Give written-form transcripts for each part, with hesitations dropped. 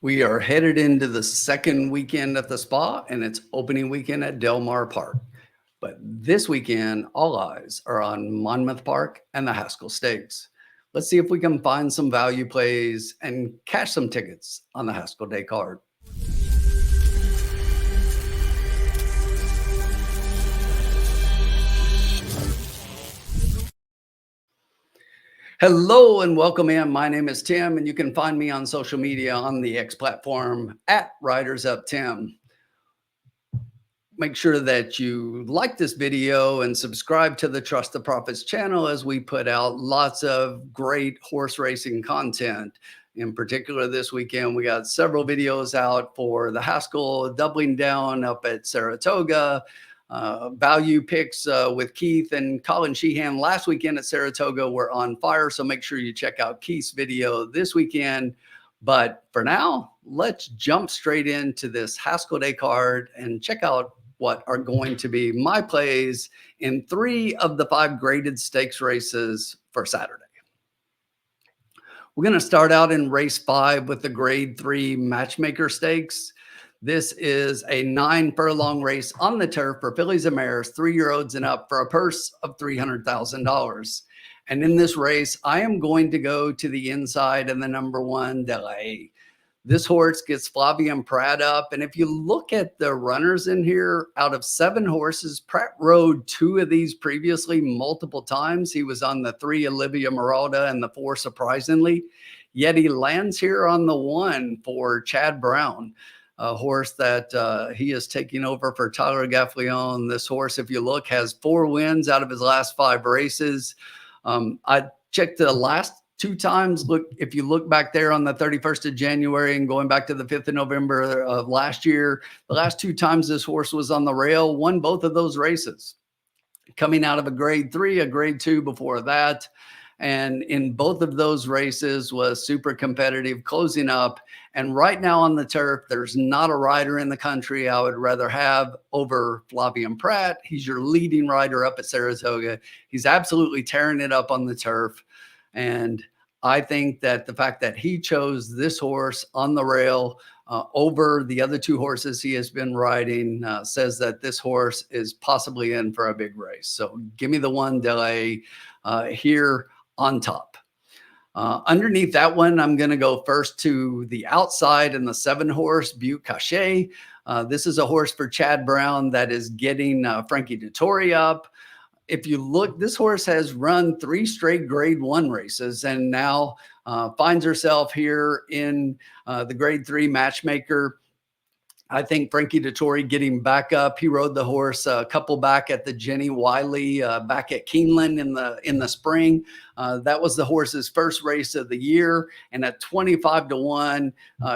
We are headed into the second weekend at the spa, and it's opening weekend at Del Mar Park. But this weekend, all eyes are on Monmouth Park and the Haskell Stakes. Let's see if we can find some value plays and cash some tickets on the Haskell Day card. Hello and welcome in. My name is Tim, and you can find me on social media on the X platform at RidersUpTim. Make sure that you like this video and subscribe to the Trust the Profits channel as we put out lots of great horse racing content. In particular, this weekend, we got several videos out for the Haskell doubling down up at Saratoga, value picks with Keith and Colin Sheehan last weekend at Saratoga were on fire. So make sure you check out Keith's video this weekend. But for now, let's jump straight into this Haskell Day card and check out what are going to be my plays in 3 of the 5 graded stakes races for Saturday. We're going to start out in race 5 with the grade 3 Matchmaker Stakes. This is a 9 furlong race on the turf for fillies and mares, 3-year-olds and up, for a purse of $300,000. And in this race, I am going to go to the inside and the number 1 Delay. This horse gets Flavien Prat up. And if you look at the runners in here, out of 7 horses, Prat rode 2 of these previously multiple times. He was on the 3 Olivia Meralda and the 4 Surprisingly. Yet he lands here on the 1 for Chad Brown, a horse that he is taking over for Tyler Gaffalione. This horse, if you look, has 4 wins out of his last 5 races. I checked the last 2 times. Look, if you look back there on the 31st of January and going back to the 5th of November of last year, the last 2 times this horse was on the rail, won both of those races. Coming out of a grade 3, a grade 2 before that. And in both of those races was super competitive closing up. And right now on the turf, there's not a rider in the country I would rather have over Flavien Prat. He's your leading rider up at Saratoga. He's absolutely tearing it up on the turf. And I think that the fact that he chose this horse on the rail over the other 2 horses he has been riding says that this horse is possibly in for a big race. So give me the 1 Delay here on top. Underneath that one, I'm going to go first to the outside in the 7 horse Butte Cachet. This is a horse for Chad Brown that is getting Frankie Dettori up. If you look, this horse has run 3 straight grade 1 races and now finds herself here in the grade 3 Matchmaker. I think Frankie Dettori getting back up. He rode the horse a couple back at the Jenny Wiley back at Keeneland in the spring. That was the horse's first race of the year, and at 25-1,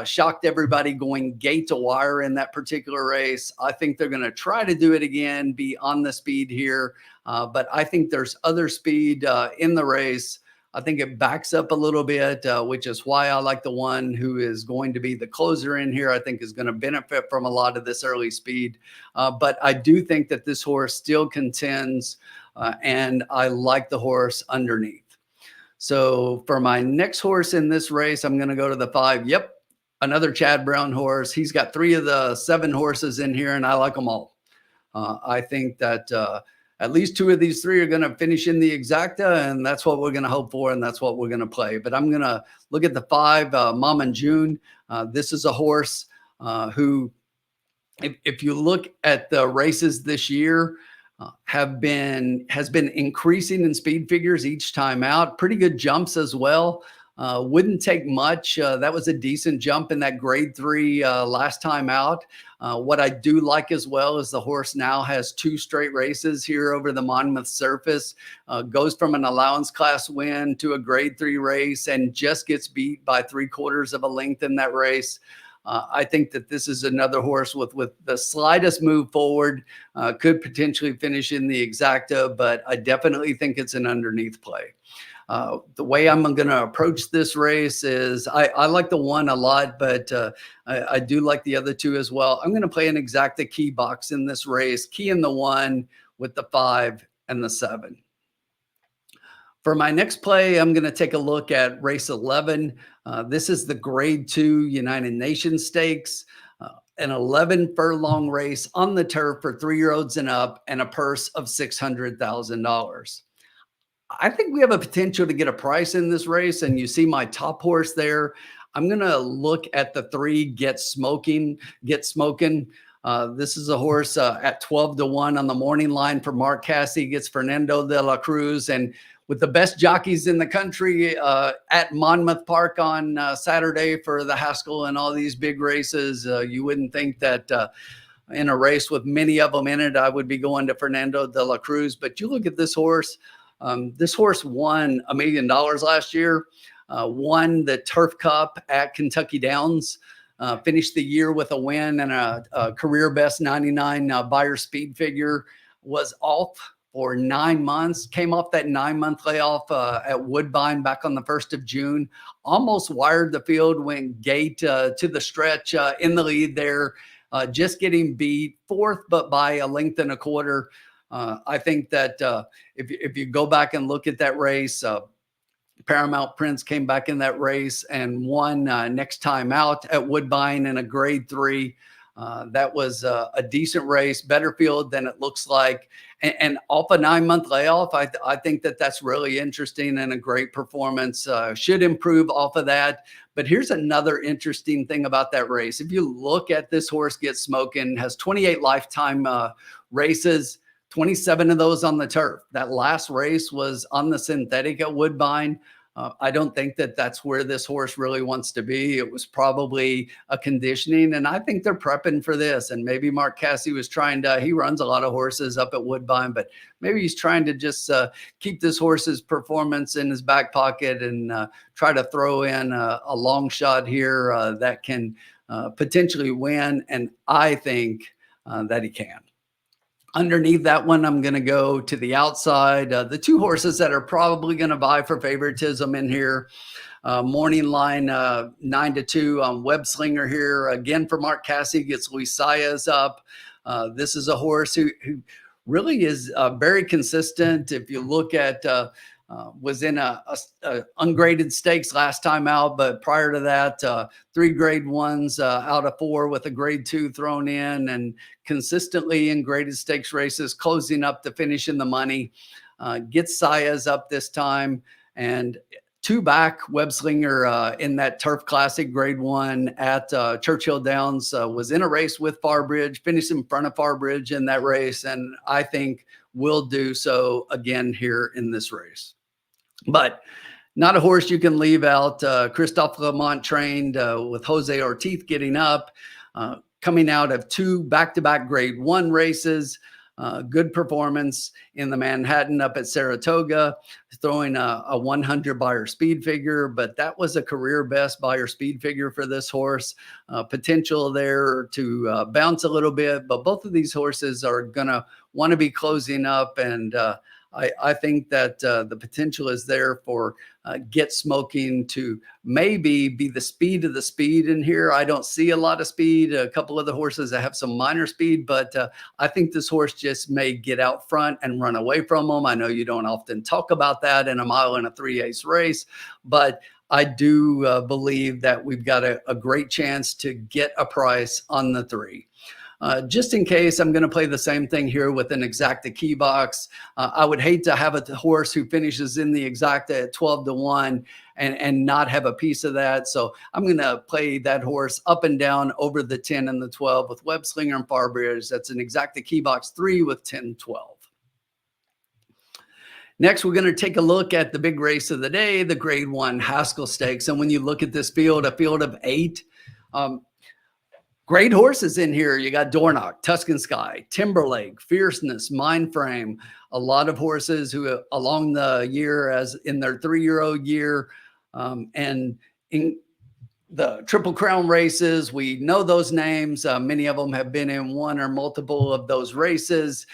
shocked everybody going gate to wire in that particular race. I think they're going to try to do it again, be on the speed here, but I think there's other speed in the race. I think it backs up a little bit, which is why I like the one who is going to be the closer in here. I think is going to benefit from a lot of this early speed. But I do think that this horse still contends, and I like the horse underneath. So for my next horse in this race, I'm going to go to the 5. Yep, another Chad Brown horse. He's got 3 of the 7 horses in here, and I like them all. I think that at least 2 of these 3 are going to finish in the exacta, and that's what we're going to hope for, and that's what we're going to play. But I'm going to look at the 5, Mom and June. This is a horse who, if you look at the races this year, has been increasing in speed figures each time out. Pretty good jumps as well. Wouldn't take much. That was a decent jump in that grade 3 last time out. What I do like as well is the horse now has 2 straight races here over the Monmouth surface, goes from an allowance class win to a grade 3 race and just gets beat by 3/4 of a length in that race. I think that this is another horse with the slightest move forward, could potentially finish in the exacta, but I definitely think it's an underneath play. The way I'm going to approach this race is I like the 1 a lot, but I do like the other 2 as well. I'm going to play an exacta key box in this race, key in the 1 with the 5 and the 7. For my next play, I'm going to take a look at race 11. This is the grade 2 United Nations Stakes, an 11 furlong race on the turf for 3-year-olds and up, and a purse of $600,000. I think we have a potential to get a price in this race, and you see my top horse there. I'm going to look at the 3 Get Smoking. This is a horse at 12-1 on the morning line for Mark Casse. Gets Fernando de la Cruz, and with the best jockeys in the country at Monmouth Park on Saturday for the Haskell and all these big races, you wouldn't think that in a race with many of them in it, I would be going to Fernando de la Cruz. But you look at this horse. This horse won $1 million last year, won the Turf Cup at Kentucky Downs, finished the year with a win and a career best 99 buyer speed figure, was off for 9 months, came off that 9-month layoff at Woodbine back on the 1st of June, almost wired the field, went gate to the stretch in the lead there, just getting beat 4th, but by a length and a quarter. I think that if you go back and look at that race, Paramount Prince came back in that race and won next time out at Woodbine in a grade 3. That was a decent race, better field than it looks like. And off a 9-month layoff, I think that that's really interesting and a great performance. Should improve off of that. But here's another interesting thing about that race. If you look at this horse, Get Smoking, has 28 lifetime races, 27 of those on the turf. That last race was on the synthetic at Woodbine. I don't think that that's where this horse really wants to be. It was probably a conditioning, and I think they're prepping for this. And maybe Mark Casse was trying to, he runs a lot of horses up at Woodbine, but maybe he's trying to just keep this horse's performance in his back pocket and try to throw in a long shot here that can potentially win. And I think that he can. Underneath that one, I'm going to go to the outside. The 2 horses that are probably going to vie for favoritism in here. Morning line 9-2 on Web Slinger here. Again, for Mark Casse, gets Luis Saez up. This is a horse who really is very consistent. If you look at was in a ungraded stakes last time out, but prior to that, 3 grade 1s out of 4 with a grade 2 thrown in, and consistently in graded stakes races, closing up to finish in the money. Gets Saez up this time, and 2 back Web Slinger in that Turf Classic grade 1 at Churchill Downs was in a race with Farbridge, finished in front of Farbridge in that race, and I think will do so again here in this race. But not a horse you can leave out. Christophe Lamont trained with Jose Ortiz getting up, coming out of 2 back-to-back grade 1 races. Good performance in the Manhattan up at Saratoga, throwing a 100 buyer speed figure, but that was a career best buyer speed figure for this horse. Potential there to bounce a little bit, but both of these horses are going to want to be closing up, and I think that the potential is there for Get Smoking to maybe be the speed of the speed in here. I don't see a lot of speed. A couple of the horses that have some minor speed, but I think this horse just may get out front and run away from them. I know you don't often talk about that in a mile and a 3/8 race, but I do believe that we've got a great chance to get a price on the 3. Just in case, I'm going to play the same thing here with an exacta key box. I would hate to have a horse who finishes in the exacta at 12-1 and not have a piece of that. So I'm going to play that horse up and down over the 10 and the 12 with Web Slinger and Farbridge. That's an exacta key box 3 with 10-12. Next, we're going to take a look at the big race of the day, the grade 1 Haskell Stakes. And when you look at this field, a field of 8, great horses in here. You got Dornoch, Tuscan Sky, Timberlake, Fierceness, Mindframe. A lot of horses who along the year as in their 3-year-old year and in the Triple Crown races. We know those names. Many of them have been in one or multiple of those races.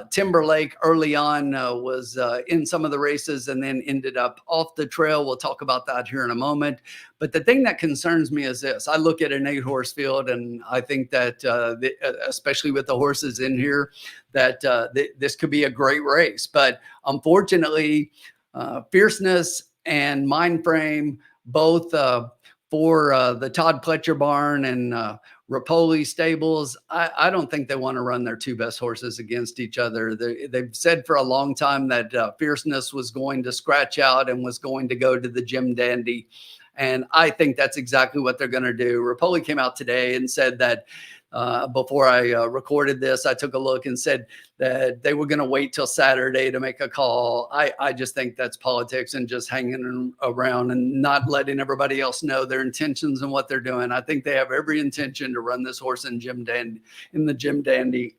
Timberlake early on was in some of the races and then ended up off the trail. We'll talk about that here in a moment. But the thing that concerns me is this. I look at an 8-horse field and I think that, especially with the horses in here, that this could be a great race. But unfortunately, Fierceness and Mind Frame, both for the Todd Pletcher barn and Rapoli stables. I don't think they want to run their two best horses against each other. They've said for a long time that Fierceness was going to scratch out and was going to go to the Jim Dandy. And I think that's exactly what they're going to do. Rapoli came out today and said that before I recorded this, I took a look and said that they were going to wait till Saturday to make a call. I just think that's politics and just hanging around and not letting everybody else know their intentions and what they're doing. I think they have every intention to run this horse in the Jim Dandy,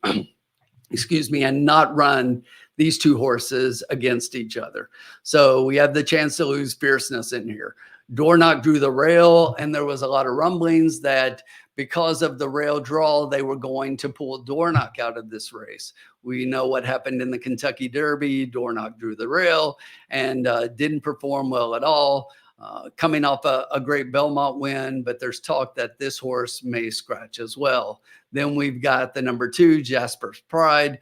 excuse me, and not run these two horses against each other. So we have the chance to lose Fierceness in here. Dornock drew the rail, and there was a lot of rumblings that because of the rail draw, they were going to pull Dornock out of this race. We know what happened in the Kentucky Derby. Dornock drew the rail and didn't perform well at all, coming off a great Belmont win, but there's talk that this horse may scratch as well. Then we've got the number 2, Jasper's Pride.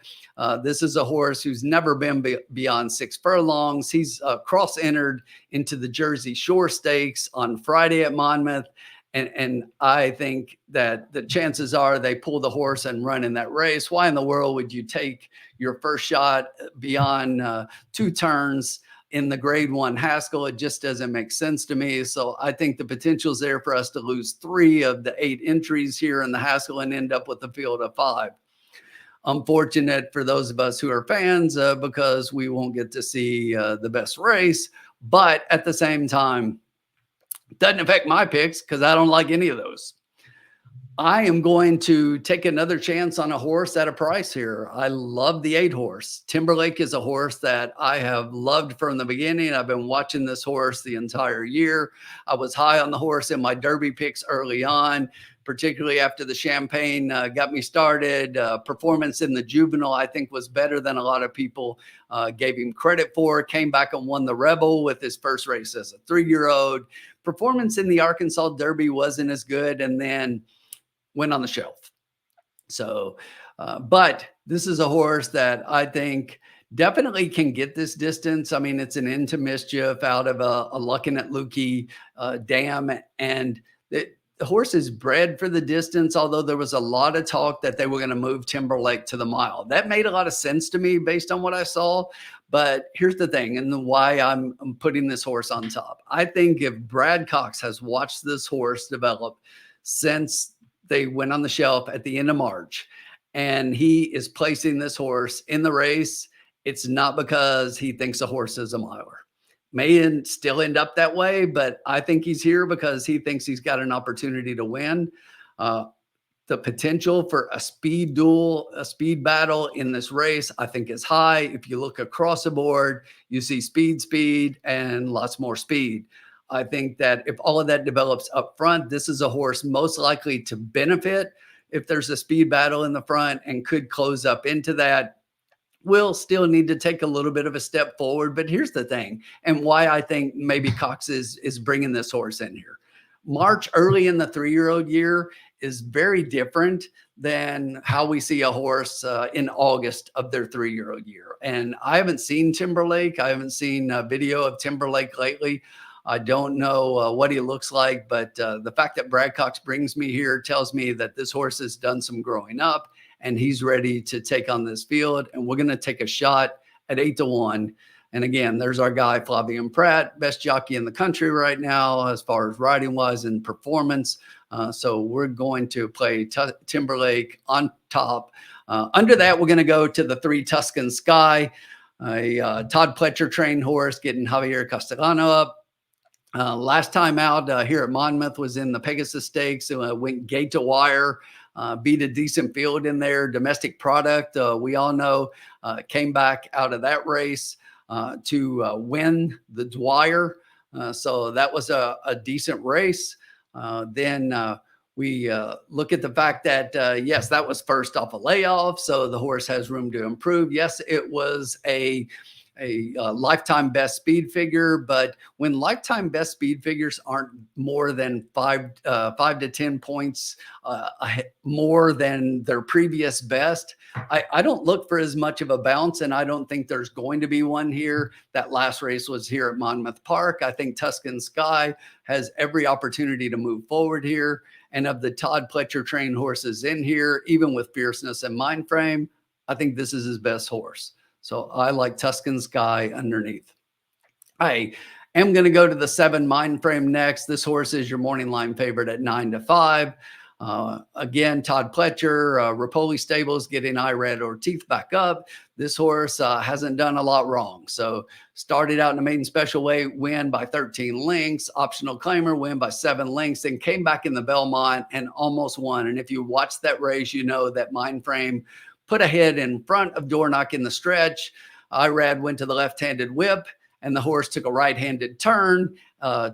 This is a horse who's never been beyond 6 furlongs. He's cross-entered into the Jersey Shore Stakes on Friday at Monmouth. And I think that the chances are they pull the horse and run in that race. Why in the world would you take your first shot beyond 2 turns in the grade 1 Haskell? It just doesn't make sense to me. So I think the potential is there for us to lose 3 of the 8 entries here in the Haskell and end up with a field of 5. Unfortunate for those of us who are fans because we won't get to see the best race. But at the same time, doesn't affect my picks because I don't like any of those. I am going to take another chance on a horse at a price here. I love the 8 horse. Timberlake is a horse that I have loved from the beginning. I've been watching this horse the entire year. I was high on the horse in my Derby picks early on, particularly after the Champagne got me started. Performance in the Juvenile, I think, was better than a lot of people gave him credit for. Came back and won the Rebel with his first race as a 3-year-old. Performance in the Arkansas Derby wasn't as good, and then went on the shelf. So, but this is a horse that I think definitely can get this distance. I mean, it's an Into Mischief out of a Luckin' at Lukey dam, and the horse is bred for the distance, although there was a lot of talk that they were going to move Timberlake to the mile. That made a lot of sense to me based on what I saw. But here's the thing, and why I'm putting this horse on top. I think if Brad Cox has watched this horse develop since they went on the shelf at the end of March, and he is placing this horse in the race, it's not because he thinks a horse is a miler. May still end up that way, but I think he's here because he thinks he's got an opportunity to win. The potential for a speed duel, a speed battle in this race, I think is high. If you look across the board, you see speed, and lots more speed. I think that if all of that develops up front, this is a horse most likely to benefit if there's a speed battle in the front and could close up into that. Will still need to take a little bit of a step forward. But here's the thing, and why I think maybe Cox is bringing this horse in here. March early in the 3-year-old year is very different than how we see a horse in August of their 3-year-old year. And I haven't seen Timberlake. I haven't seen a video of Timberlake lately. I don't know what he looks like, but the fact that Brad Cox brings me here tells me that this horse has done some growing up and he's ready to take on this field. And we're going to take a shot at 8-1. And again, there's our guy, Flavien Prat, best jockey in the country right now, as far as riding wise and performance. So we're going to play Timberlake on top. Under that, we're going to go to the 3 Tuscan Sky, a Todd Pletcher trained horse getting Javier Castellano up. Last time out here at Monmouth was in the Pegasus Stakes. Went gate to wire, beat a decent field in there. Domestic product, we all know, came back out of that race to win the Dwyer. So that was a decent race. Then we look at the fact that, yes, that was first off a layoff. So the horse has room to improve. Yes, it was a lifetime best speed figure, but when lifetime best speed figures aren't more than 5 to 10 points more than their previous best, I don't look for as much of a bounce, and I don't think there's going to be one here. That last race was here at Monmouth Park. I think Tuscan Sky has every opportunity to move forward here. And of the Todd Pletcher trained horses in here, even with fierceness and mind frame, I think this is his best horse. So I like Tuscan Sky underneath. I am going to go to the 7 mind frame next. This horse is your morning line favorite at 9 to 5. Again, Todd Pletcher, Rapoli Stables getting Irad Ortiz back up. This horse hasn't done a lot wrong. So started out in a maiden special weight, win by 13 lengths, optional claimer, win by 7 lengths, then came back in the Belmont and almost won. And if you watch that race, you know that mind frame put a head in front of Dornoch in the stretch. Irad went to the left-handed whip, and the horse took a right-handed turn,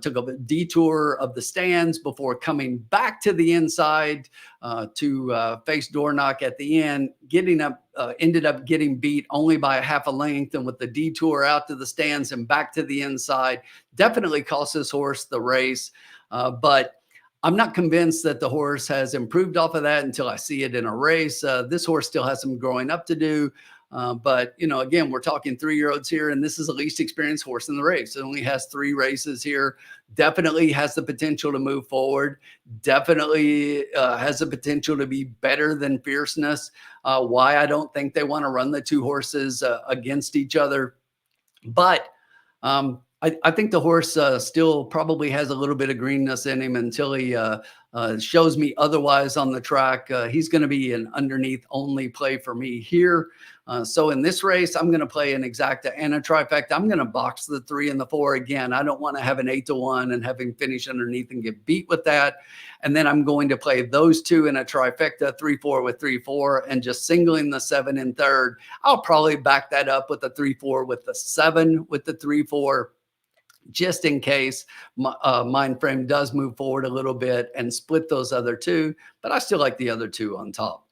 took a detour of the stands before coming back to the inside to face Dornoch at the end, ended up getting beat only by a half a length, and with the detour out to the stands and back to the inside, definitely cost this horse the race. But I'm not convinced that the horse has improved off of that until I see it in a race. This horse still has some growing up to do. But, you know, again, we're talking 3-year-olds here, and this is the least experienced horse in the race. It only has 3 races here. Definitely has the potential to move forward. Definitely has the potential to be better than fierceness. Why I don't think they want to run the 2 horses against each other. But I think the horse still probably has a little bit of greenness in him until he shows me otherwise on the track. He's going to be an underneath only play for me here. So in this race, I'm going to play an exacta and a trifecta. I'm going to box the 3 and the 4 again. I don't want to have an 8 to 1 and have him finish underneath and get beat with that. And then I'm going to play those 2 in a trifecta, 3-4 with 3-4, and just singling the 7 in third. I'll probably back that up with the 3-4 with the 7 with the 3-4. Just in case my mind frame does move forward a little bit and split those other 2, but I still like the other 2 on top.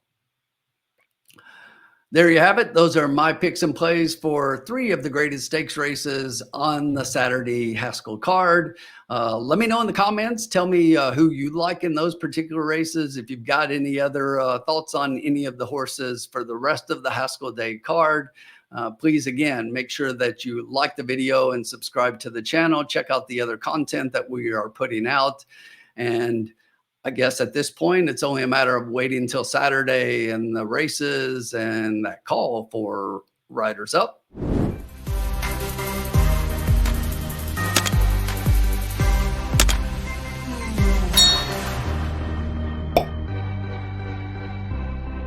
There you have it. Those are my picks and plays for 3 of the graded stakes races on the Saturday Haskell card. Let me know in the comments. Tell me who you like in those particular races. If you've got any other thoughts on any of the horses for the rest of the Haskell Day card. Please, again, make sure that you like the video and subscribe to the channel. Check out the other content that we are putting out. And I guess at this point, it's only a matter of waiting until Saturday and the races and that call for Riders Up.